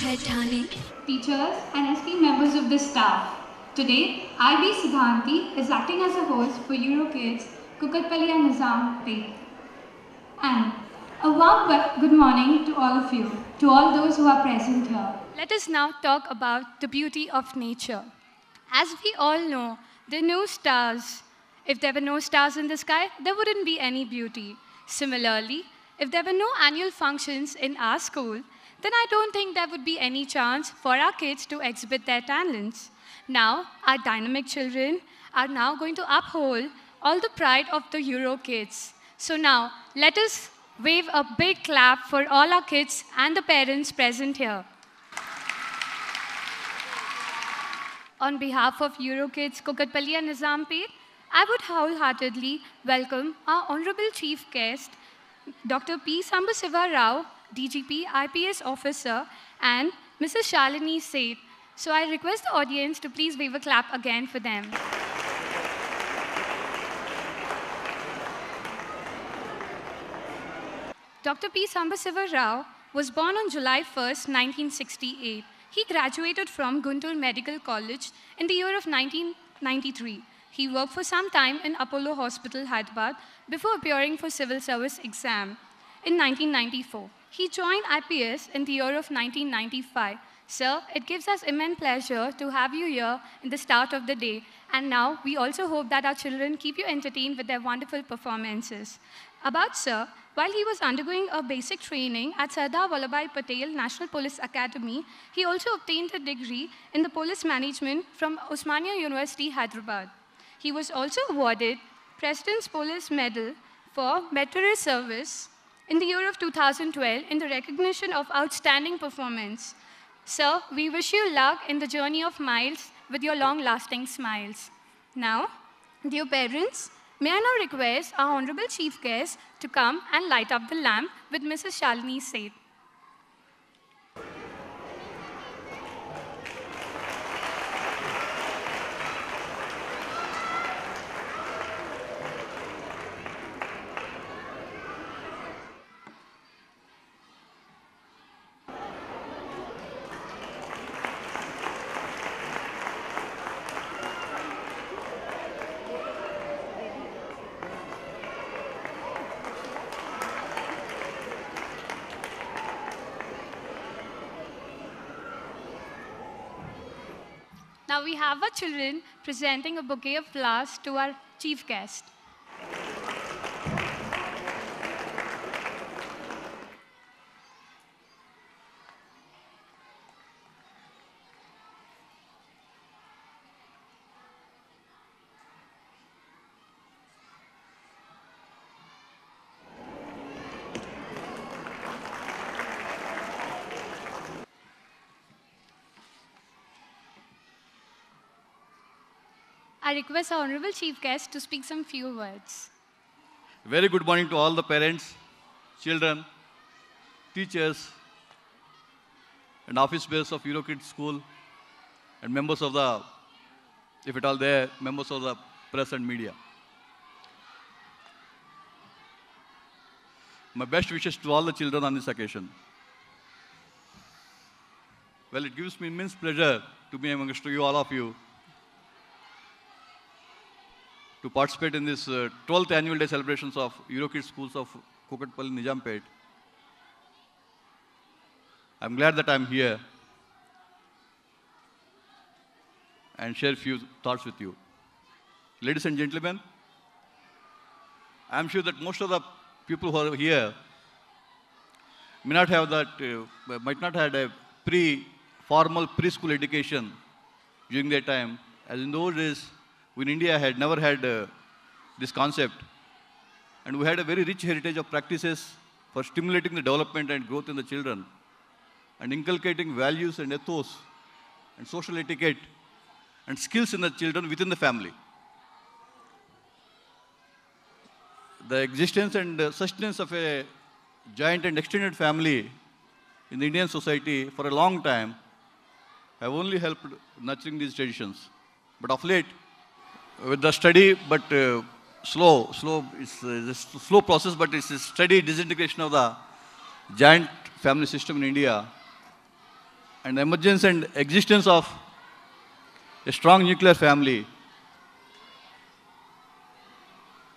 है ठाने. Teachers and esteemed members of the staff. Today, IB Siddhanti is acting as a host for EuroKids Kukatpally and Nizampet. And a warm good morning to all of you, to all those who are present here. Let us now talk about the beauty of nature. As we all know, there are no stars. If there were no stars in the sky, there wouldn't be any beauty. Similarly, if there were no annual functions in our school, then I don't think there would be any chance for our kids to exhibit their talents. Now, our dynamic children are now going to uphold all the pride of the EuroKids. So now, let us wave a big clap for all our kids and the parents present here. On behalf of EuroKids Kukatpally and Nizampet, I would wholeheartedly welcome our Honorable Chief Guest, Dr. P. Sambasiva Rao, DGP IPS Officer, and Mrs. Shalini Seth. So I request the audience to please wave a clap again for them. Dr. P. Sambasiva Rao was born on July 1st, 1968. He graduated from Guntur Medical College in the year of 1993. He worked for some time in Apollo Hospital, Hyderabad, before appearing for civil service exam in 1994. He joined IPS in the year of 1995. Sir, it gives us immense pleasure to have you here in the start of the day. And now, we also hope that our children keep you entertained with their wonderful performances. About Sir, while he was undergoing a basic training at Sardar Vallabhbhai Patel National Police Academy, he also obtained a degree in the police management from Osmania University, Hyderabad. He was also awarded President's Police Medal for meritorious service in the year of 2012 in the recognition of outstanding performance. Sir, we wish you luck in the journey of miles with your long-lasting smiles. Now, dear parents, may I now request our Honorable Chief Guest to come and light up the lamp with Mrs. Shalini Seth. Now we have our children presenting a bouquet of flowers to our chief guest. I request our Honorable Chief Guest to speak some few words. Very good morning to all the parents, children, teachers, and office bearers of EuroKids School, and members of the, if at all there, members of the press and media. My best wishes to all the children on this occasion. Well, it gives me immense pleasure to be amongst you, all of you, to participate in this 12th annual day celebrations of EuroKids Schools of Kukatpally, Nizampet. I'm glad that I'm here and share a few thoughts with you. Ladies and gentlemen, I'm sure that most of the people who are here may not have that, might not have a formal preschool education during their time, as in those days, we in India had never had this concept. And we had a very rich heritage of practices for stimulating the development and growth in the children and inculcating values and ethos and social etiquette and skills in the children within the family. The existence and sustenance of a joint and extended family in the Indian society for a long time have only helped nurturing these traditions. But of late, with the steady but slow process, but it's a steady disintegration of the giant family system in India, and the emergence and existence of a strong nuclear family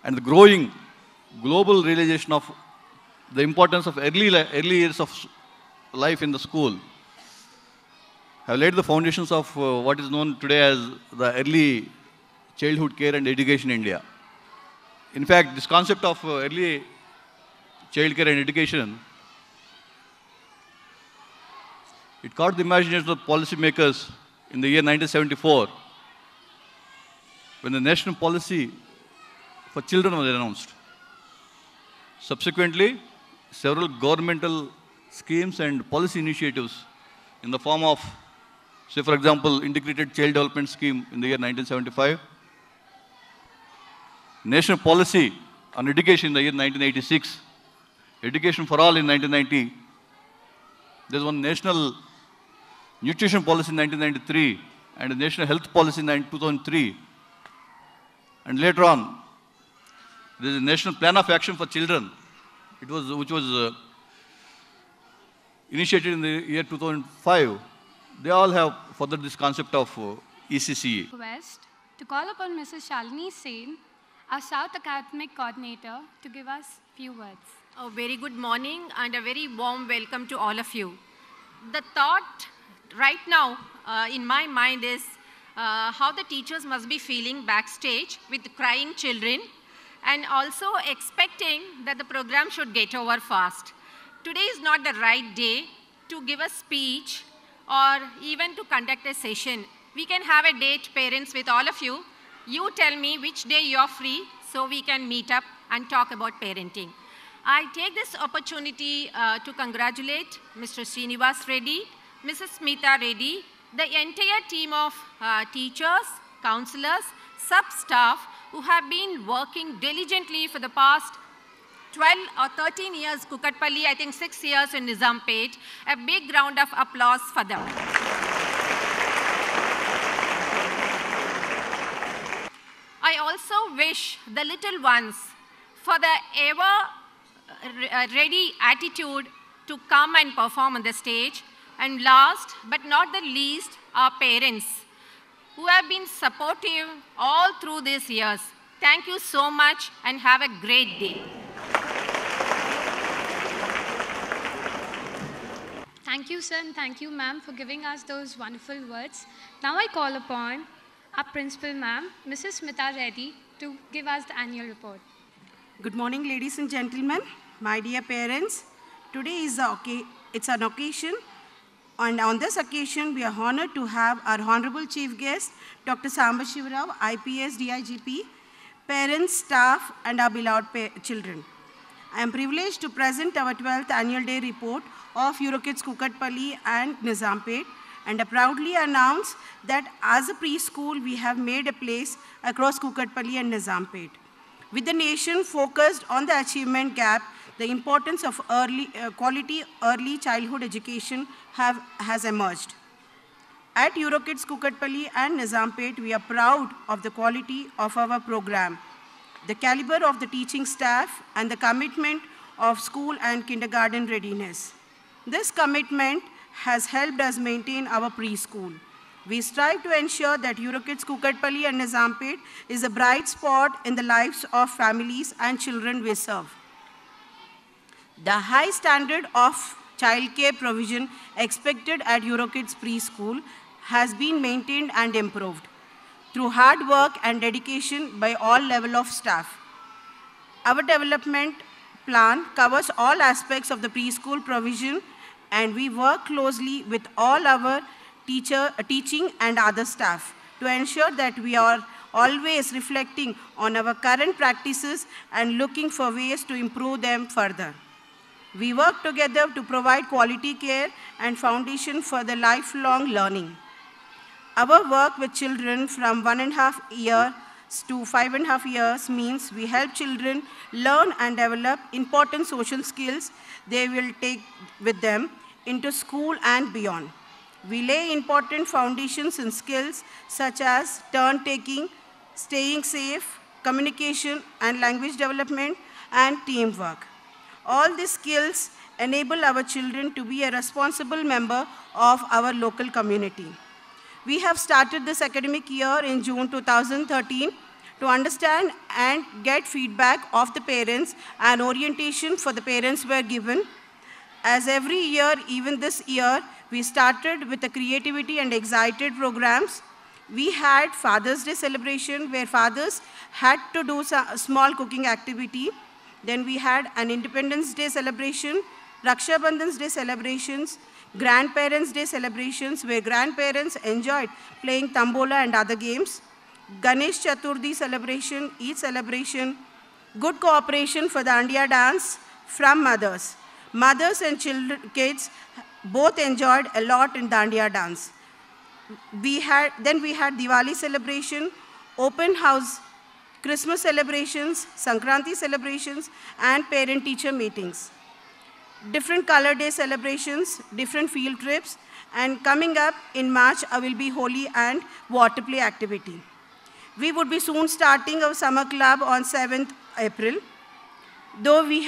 and the growing global realization of the importance of early years of life in the school have laid the foundations of what is known today as the early childhood care and education in India. In fact, this concept of early child care and education, it caught the imagination of policymakers in the year 1974 when the national policy for children was announced. Subsequently, several governmental schemes and policy initiatives in the form of, say for example, Integrated Child Development Scheme in the year 1975, National Policy on Education in the year 1986, Education for All in 1990, there's one National Nutrition Policy in 1993, and a National Health Policy in 2003. And later on, there's a National Plan of Action for Children, which was initiated in the year 2005. They all have furthered this concept of ECCE. Request to call upon Mrs. Shalini Sen, our South Academic Coordinator, to give us few words. A very good morning and a very warm welcome to all of you. The thought right now in my mind is how the teachers must be feeling backstage with crying children and also expecting that the program should get over fast. Today is not the right day to give a speech or even to conduct a session. We can have a date, parents, with all of you. You tell me which day you're free so we can meet up and talk about parenting. I take this opportunity to congratulate Mr. Srinivas Reddy, Mrs. Smita Reddy, the entire team of teachers, counselors, sub-staff who have been working diligently for the past 12 or 13 years, Kukatpalli, I think 6 years in Nizampet. A big round of applause for them. I also wish the little ones for the ever ready attitude to come and perform on the stage. And last but not the least, our parents who have been supportive all through these years. Thank you so much and have a great day. Thank you, sir, and thank you, ma'am, for giving us those wonderful words. Now I call upon our principal, ma'am, Mrs. Smita Reddy, to give us the annual report. Good morning, ladies and gentlemen, my dear parents. Today is it's an occasion, and on this occasion, we are honored to have our honorable chief guest, Dr. Samba Shivarao, IPS, DIGP, parents, staff, and our beloved children. I am privileged to present our 12th annual day report of Eurokids Kukatpalli and Nizampet, and I proudly announce that as a preschool, we have made a place across Kukatpalli and Nizampet. With the nation focused on the achievement gap, the importance of quality early childhood education has emerged. At Eurokids Kukatpalli and Nizampet, we are proud of the quality of our program, the caliber of the teaching staff, and the commitment of school and kindergarten readiness. This commitment has helped us maintain our preschool. We strive to ensure that Eurokids Kukatpalli and Nizampet is a bright spot in the lives of families and children we serve. The high standard of childcare provision expected at Eurokids preschool has been maintained and improved through hard work and dedication by all levels of staff. Our development plan covers all aspects of the preschool provision, and we work closely with all our teaching and other staff to ensure that we are always reflecting on our current practices and looking for ways to improve them further. We work together to provide quality care and foundation for the lifelong learning. Our work with children from 1.5 years to 5.5 years means we help children learn and develop important social skills they will take with them into school and beyond. We lay important foundations in skills such as turn-taking, staying safe, communication and language development, and teamwork. All these skills enable our children to be a responsible member of our local community. We have started this academic year in June 2013 to understand and get feedback of the parents, and orientation for the parents were given. As every year, even this year, we started with the creativity and excited programs. We had Father's Day celebration where fathers had to do a small cooking activity. Then we had an Independence Day celebration, Raksha Bandhan's Day celebrations, Grandparents' Day celebrations where grandparents enjoyed playing tambola and other games, Ganesh Chaturthi celebration, Eid celebration, good cooperation for the Andiya dance from mothers. Mothers and kids both enjoyed a lot in the Andiya dance. Then we had Diwali celebration, open house, Christmas celebrations, Sankranti celebrations, and parent-teacher meetings. Different color day celebrations, different field trips, and coming up in March, will be Holi and water play activity. We would be soon starting our summer club on 7th April. Though we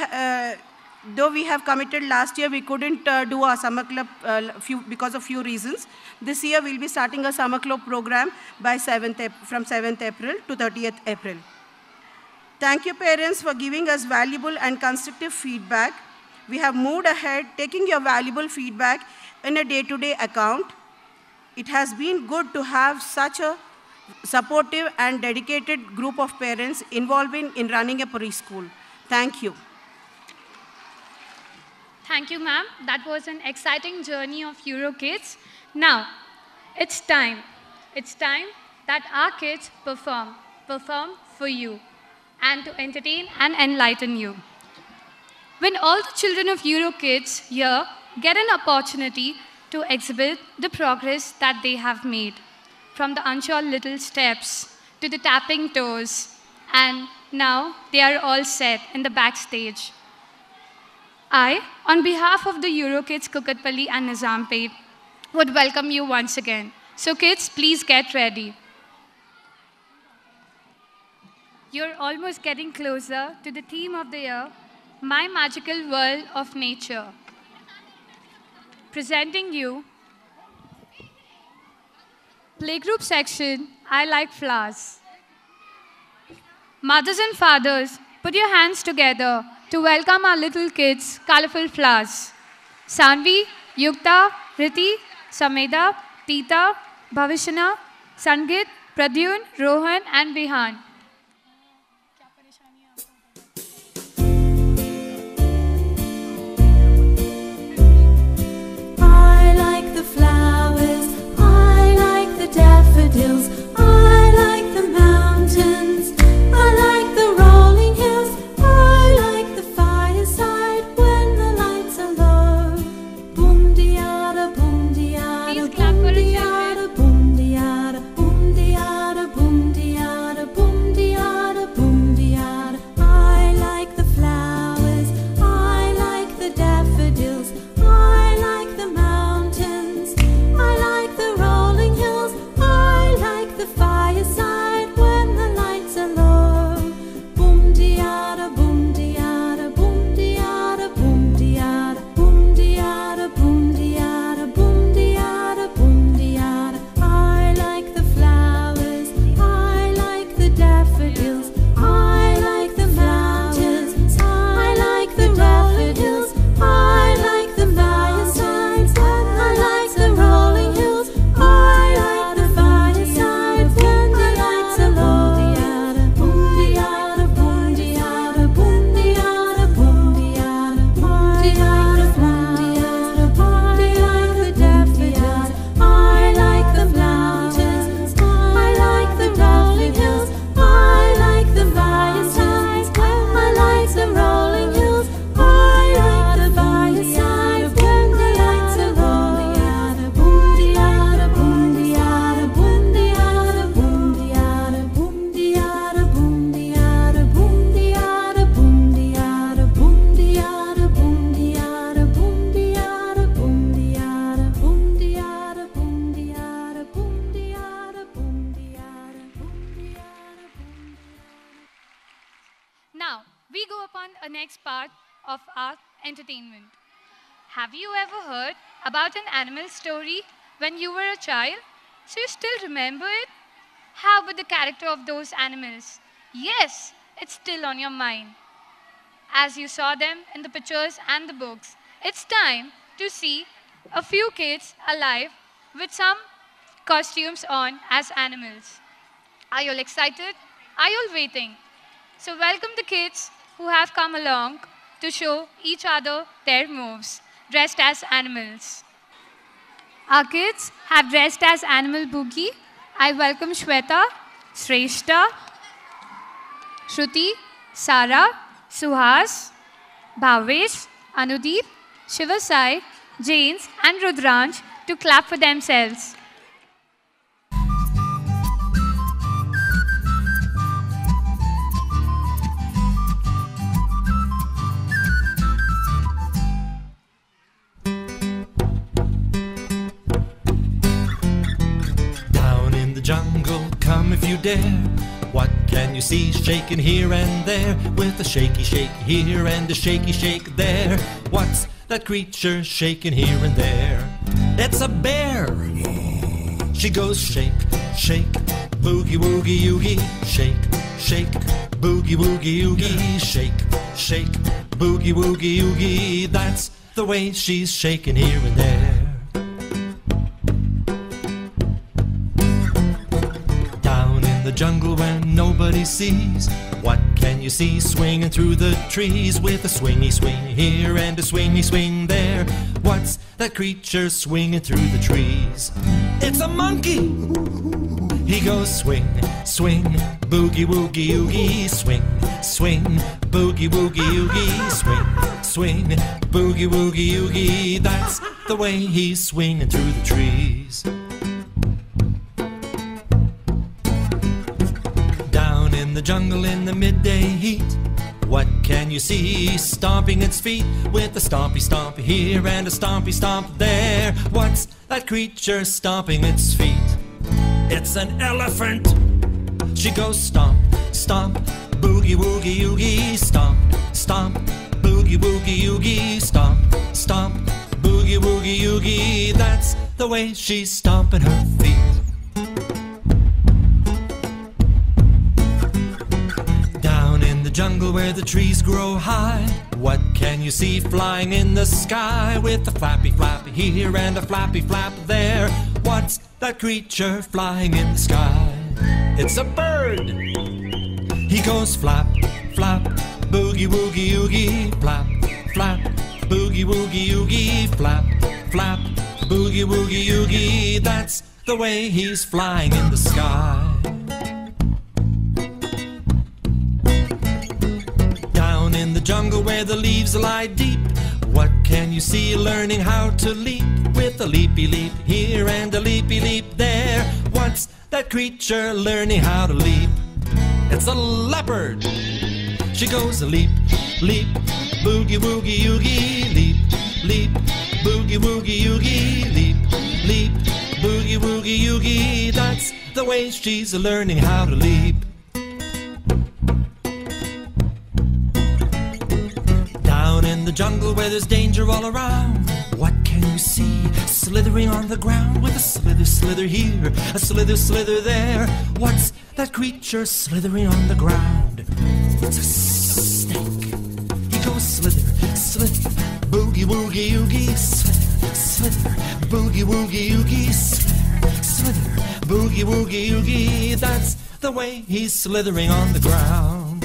have committed last year, we couldn't do our summer club because of few reasons. This year, we'll be starting a summer club program by from 7th April to 30th April. Thank you, parents, for giving us valuable and constructive feedback. We have moved ahead, taking your valuable feedback in a day-to-day account. It has been good to have such a supportive and dedicated group of parents involved in running a preschool. Thank you. Thank you, ma'am. That was an exciting journey of EuroKids. Now, it's time. It's time that our kids perform for you and to entertain and enlighten you. When all the children of EuroKids here get an opportunity to exhibit the progress that they have made, from the unsure little steps to the tapping toes, and now they are all set in the backstage. I, on behalf of the EuroKids Kukatpally and Nizampet, would welcome you once again. So kids, please get ready. You're almost getting closer to the theme of the year, My Magical World of Nature. Presenting you, Playgroup section, I Like Flowers. Mothers and fathers, put your hands together to welcome our little kids, Colorful Flowers. Sanvi, Yukta, Riti, Sameda, Tita, Bhavishana, Sangit, Pradyun, Rohan, and Bihan. I like the flowers, I like the daffodils, I like the mountains, I like the rolling hills, I like the fireside when the lights are low. Boom diada, boom diada, boom diada, boom diada, boom diada, boom diada, boom diada, boom diada. I like the flowers, I like the daffodils, I like the mountains, I like the rolling hills, I like the fireside when the lights are low. Boom diada, boom diada, boom diada, boom diada, boom diada, boom diada, boom diada, boom diada. I like the flowers, I like the daffodils, I like the mountains, I like the daffodils, I like the firesides, I like the rolling hills, I like the fireside when the lights are low. Boom diada, boom diada, boom diada, boom diada, boom diada, boom diada, boom diada, the daffodils. I like the mountains, I like the rolling hills, I like the firesides, I like the rolling hills, I like the firesides when the lights are low. Boom diada, boom diada, boom diada, boom diada, boom diada, boom diada, boom diada, boom diada, boom diada, boom diada, boom diada, boom diada, boom diada, boom diada, boom diada, boom diada, boom diada. Now, we go upon a next part of our entertainment. Have you ever heard about an animal story when you were a child? So you still remember it? How about the character of those animals? Yes, it's still on your mind. As you saw them in the pictures and the books, it's time to see a few kids alive with some costumes on as animals. Are you all excited? Are you all waiting? So welcome the kids who have come along to show each other their moves, dressed as animals. Our kids have dressed as Animal Boogie. I welcome Shweta, Shrestha, Shruti, Sara, Suhas, Bhavesh, Anudeep, Shivasai, Jains and Rudransh to clap for themselves. Jungle, come if you dare. What can you see shaking here and there? With a shaky shake here and a shaky shake there. What's that creature shaking here and there? It's a bear. She goes shake, shake, boogie woogie oogie. Shake, shake, boogie woogie oogie. Shake, shake, boogie woogie oogie. That's the way she's shaking here and there. Jungle when nobody sees. What can you see swinging through the trees? With a swingy swing here and a swingy swing there. What's that creature swinging through the trees? It's a monkey. He goes swing, swing, boogie woogie oogie. Swing, swing, boogie woogie oogie. Swing, swing, boogie woogie oogie. That's the way he's swinging through the trees. In the jungle in the midday heat, what can you see stomping its feet? With a stompy stomp here and a stompy stomp there. What's that creature stomping its feet? It's an elephant. She goes stomp, stomp, boogie woogie oogie. Stomp, stomp, boogie woogie oogie. Stomp, stomp, boogie woogie oogie. That's the way she's stomping her feet. Jungle where the trees grow high, what can you see flying in the sky? With a flappy flap here and a flappy flap there. What's that creature flying in the sky? It's a bird. He goes flap, flap, boogie woogie oogie. Flap, flap, boogie woogie oogie. Flap, flap, boogie woogie oogie. That's the way he's flying in the sky. In the jungle where the leaves lie deep, what can you see learning how to leap? With a leapy leap here and a leapy leap there. What's that creature learning how to leap? It's a leopard. She goes a leap, leap, boogie woogie oogie. Leap, leap, boogie woogie oogie. Leap, leap, boogie woogie oogie. That's the way she's learning how to leap. In the jungle where there's danger all around, what can you see slithering on the ground? With a slither slither here, a slither slither there. What's that creature slithering on the ground? It's a snake. He goes slither, slither, boogie woogie oogie. Slither, slither, boogie woogie oogie. Slither, slither, boogie woogie oogie. That's the way he's slithering on the ground.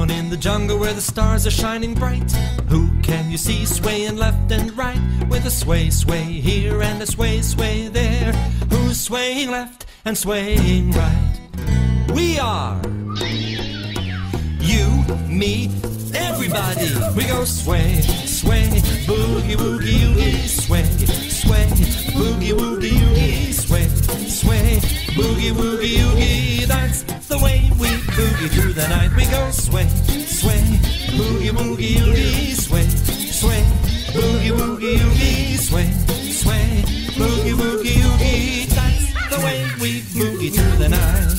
In the jungle where the stars are shining bright, who can you see swaying left and right? With a sway, sway here and a sway, sway there. Who's swaying left and swaying right? We are. You, me, everybody. We go sway, sway, boogie woogie oogie. Sway, sway, boogie woogie oogie. Sway, sway, boogie woogie oogie. That's the way we boogie through the night. We go sway, sway, boogie woogie oogie. Sway, sway, boogie woogie oogie. Sway, sway, boogie woogie oogie. That's the way we boogie through the night.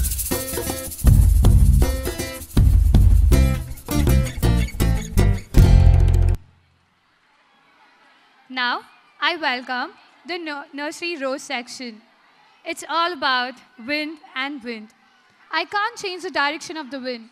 Now, I welcome the nursery row section. It's all about wind and wind. I can't change the direction of the wind,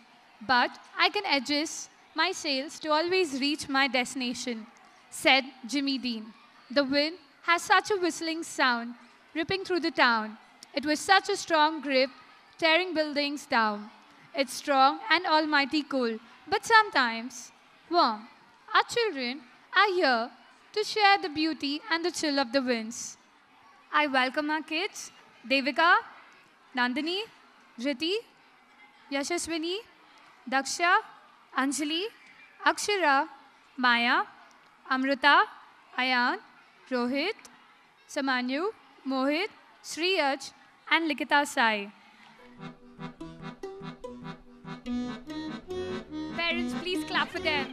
but I can adjust my sails to always reach my destination, said Jimmy Dean. The wind has such a whistling sound, ripping through the town. It was such a strong grip, tearing buildings down. It's strong and almighty cold, but sometimes warm. Our children are here to share the beauty and the chill of the winds. I welcome our kids, Devika, Nandini, Riti, Yashaswini, Daksha, Anjali, Akshara, Maya, Amrita, Ayan, Rohit, Samanyu, Mohit, Shriyaj, and Likita Sai. Parents, please clap for them.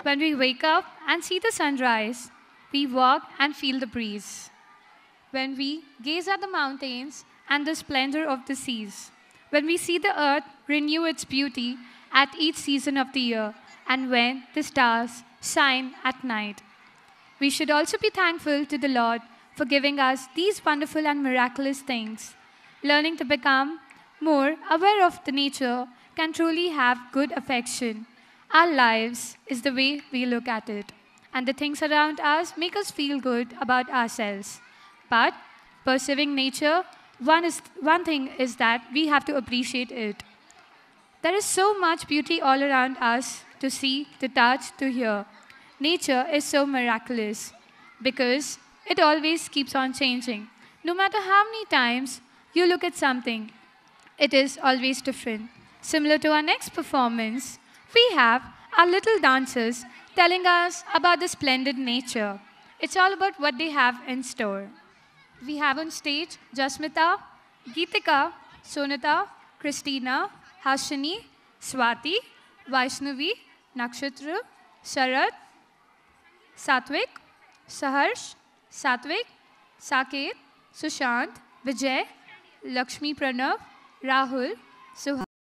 When we wake up and see the sunrise, we walk and feel the breeze. When we gaze at the mountains and the splendor of the seas. When we see the earth renew its beauty at each season of the year, and when the stars shine at night. We should also be thankful to the Lord for giving us these wonderful and miraculous things. Learning to become more aware of the nature can truly have good affection. Our lives is the way we look at it, and the things around us make us feel good about ourselves. But perceiving nature, one thing is that we have to appreciate it. There is so much beauty all around us to see, to touch, to hear. Nature is so miraculous because it always keeps on changing. No matter how many times you look at something, it is always different. Similar to our next performance, we have our little dancers telling us about the splendid nature. It's all about what they have in store. We have on stage Jasmita, Geetika, Sonata, Christina, Hashini, Swati, Vaishnavi, Nakshatra, Sharad, Satvik, Saharsh, Satvik, Saket, Sushant, Vijay, Lakshmi Pranav, Rahul, Suha.